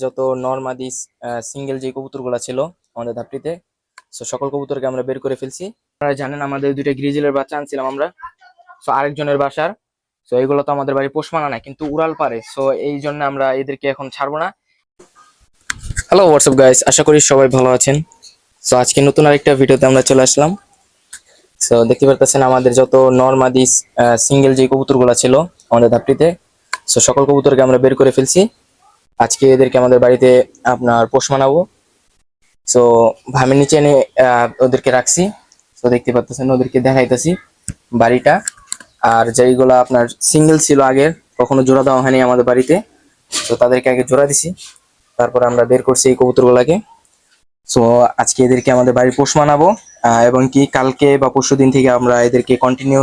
যত নরমাদি সিঙ্গেল যে কবুতরগুলো ছিল আমাদের ধাপটিতে, সো সকল কবুতরকে আমরা বের করে ফেলছি। আপনারা জানেন আমাদের দুইটা গ্রিজেলের বাচ্চা আনছিলাম আমরা, সো আরেকজনের বাসার। সো এগুলো তো আমাদের বাড়ি পোষ মানা না, কিন্তু উড়াল পারে, সো এই জন্য আমরা এদেরকে এখন ছাড়বো না। হ্যালো হোয়াটসঅ্যাপ গাইস, আশা করি সবাই ভালো আছেন। সো আজকে নতুন আরেকটা ভিডিওতে আমরা চলে আসলাম। সো দেখতে পারতেছেন আমাদের যত নরমাদি সিঙ্গেল যে কবুতরগুলো ছিল আমাদের ধাপটিতে, সো সকল কবুতরকে আমরা বের করে ফেলছি। আজকে এদেরকে আমাদের বাড়িতে আপনার পোষ মানাবো। সো ভামের নিচে এনে ওদেরকে রাখছি। তো দেখতে পাচ্ছেন ওদেরকে দেখাইতেছি বাড়িটা। আর যেইগুলো আপনার সিঙ্গেল ছিল আগের, কখনো জোড়া দেওয়া হয়নি আমাদের বাড়িতে, তো তাদেরকে আগে জোড়া দিছি, তারপর আমরা বের করছি এই কবুতরগুলাকে। সো আজকে এদেরকে আমাদের বাড়ির পোষ মানাবো, এবং কি কালকে বা পরশু দিন থেকে আমরা এদেরকে কন্টিনিউ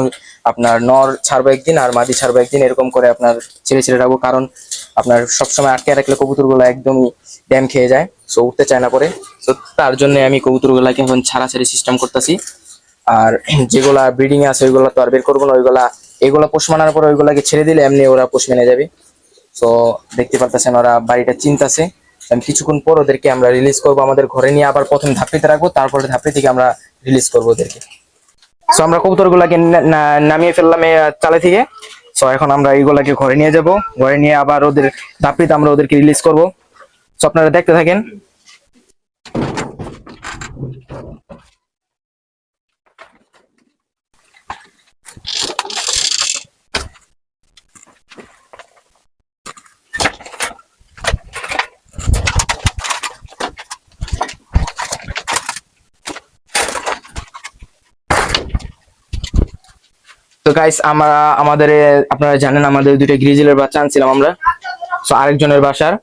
আপনার নর ছাড়বো একদিন আর মাদি ছাড়বো একদিন, এরকম করে আপনার ছেড়ে ছেড়ে রাখবো। কারণ আপনার সবসময় আটকে রাখলে কবুতরগুলো একদমই ড্যাম খেয়ে যায়, সো উঠতে চায় না পরে। তো তার জন্য আমি কবুতরগুলাকে এখন ছাড়াছাড়ি সিস্টেম করতেছি। আর যেগুলা ব্রিডিং এ আছে ওইগুলা তো আর বের করবো না, এগুলা পোষ মানার পর ওইগুলাকে ছেড়ে দিলে এমনি ওরা পোষ মেনে যাবে। তো দেখতে পারতেছেন ওরা বাড়িটা চিনতেছে। কিছুক্ষণ পর ওদেরকে আমরা রিলিজ করবো আমাদের ঘরে নিয়ে, আবার প্রথম ধাপড়িতে রাখবো, তারপরে ধাপড়ি থেকে আমরা রিলিজ করবো ওদেরকে। সো আমরা কবুতরগুলাকে নামিয়ে ফেললাম চালে থেকে। সো এখন আমরা এইগুলাকে ঘরে নিয়ে যাব, ঘরে নিয়ে আবার ওদের ধাপড়িতে আমরা ওদেরকে রিলিজ করবো। সো আপনারা দেখতে থাকেন। তো গাইস আপনারা জানেন আমাদের দুইটা গ্রিজেলের বাচ্চা আনছিলাম আমরা, সো আরেকজনের বাসার।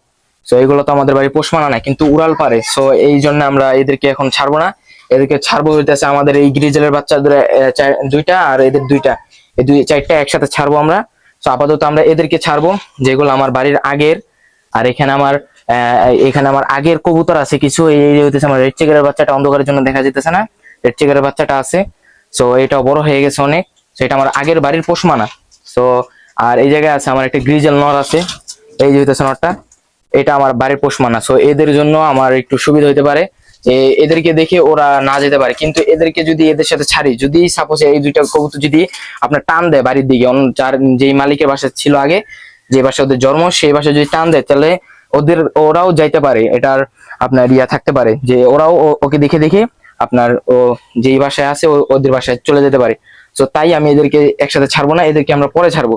সো এগুলো তো আমাদের বাড়ি পোষ মানা না, কিন্তু উড়াল পারে, সো এই জন্য আমরা এদেরকে এখন ছাড়বো না। এদেরকে ছাড়বো হইতেছে আমাদের এই গ্রিজেলের বাচ্চা দুইটা আর এদের দুইটা, এই চারটা একসাথে ছাড়বো আমরা। সো আপাতত আমরা এদেরকে ছাড়বো, যেগুলো আমার বাড়ির আগের। আর এখানে আমার আগের কবুতর আছে কিছু, এই হইতেছে আমার রেড চেকারের বাচ্চাটা, অন্ধকারের জন্য দেখা যেতেছে না, রেড চেকারের বাচ্চাটা আছে। সো এটাও বড় হয়ে গেছে অনেক, সেটা আমার আগের বাড়ির পোষ মানা। সো আর এই জায়গায় আছে আমার একটা গ্রিজেল নর আছে, এই যে হইতেছে নরটা, এটা আমার বাড়ির পোষ মানা। সো এদের জন্য আমার একটু সুবিধা হইতে পারে যে এদেরকে দেখে ওরা না যেতে পারে, কিন্তু এদেরকে যদি এদের সাথে ছাড়ি, যদি সাপোজ এই দুইটা কবুতর যদি আপনার টান দেয় বাড়ির দিকে, যেই মালিকের বাসা ছিল আগে, যে বাসা ওদের জন্ম, সেই বাসায় যদি টান দেয়, তাহলে ওরাও যাইতে পারে। এটার আপনার থাকতে পারে যে ওরাও ওকে দেখে দেখে আপনার ও যেই বাসায় আছে ওদের বাসায় চলে যেতে পারে। তো তাই আমি এদেরকে একসাথে ছাড়বো না, এদেরকে আমরা পরে ছাড়বো।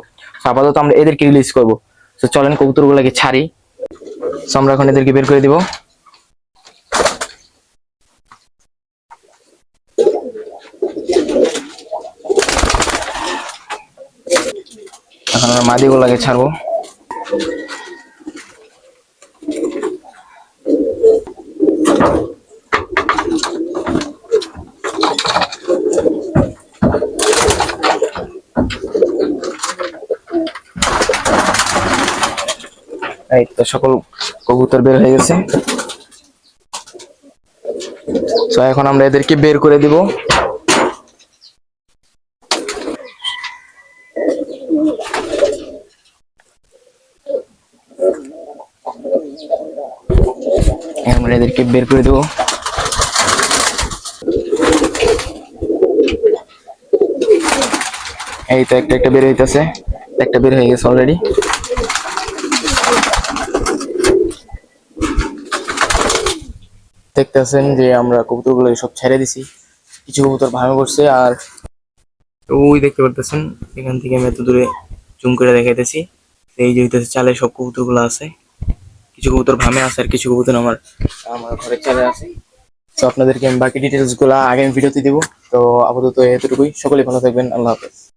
আপাতত আমরা এদেরকে রিলিজ করবো। তো চলেন কবুতরগুলোকে ছাড়ি। তো আমরা এখন এদেরকে বের করে দিব। এখন আমরা মাদিগুলোকে ছাড়বো। এই তো সকল কবুতর বের হয়ে গেছে। তো এখন আমরা এদেরকে বের করে দিব। আমরা এদেরকে বের করে দেব। এই তো একটা একটা বের হইতেছে, একটা বের হয়ে গেছে অলরেডি। দেখতেছেন যে আমরা কবুতরগুলো সব ছেড়ে দিছি, কিছু কবুতর ভাঙে পড়ছে। আর ওই দেখতে পারতেছেন, এখান থেকে আমি এত দূরে জুম করে দেখাইতেছি, এই যে হইতেছে চালে সব কবুতরগুলো আছে। কিছু কবুতর ভামে আছে আর কিছু কবুতর আমার আমার ঘরের চালে আছে। তো আপনাদেরকে আমি বাকি ডিটেলস গুলা আগামী ভিডিওতে দিব। তো আপাতত এতটুকুই, সকলেই ভালো থাকবেন, আল্লাহ হাফেজ।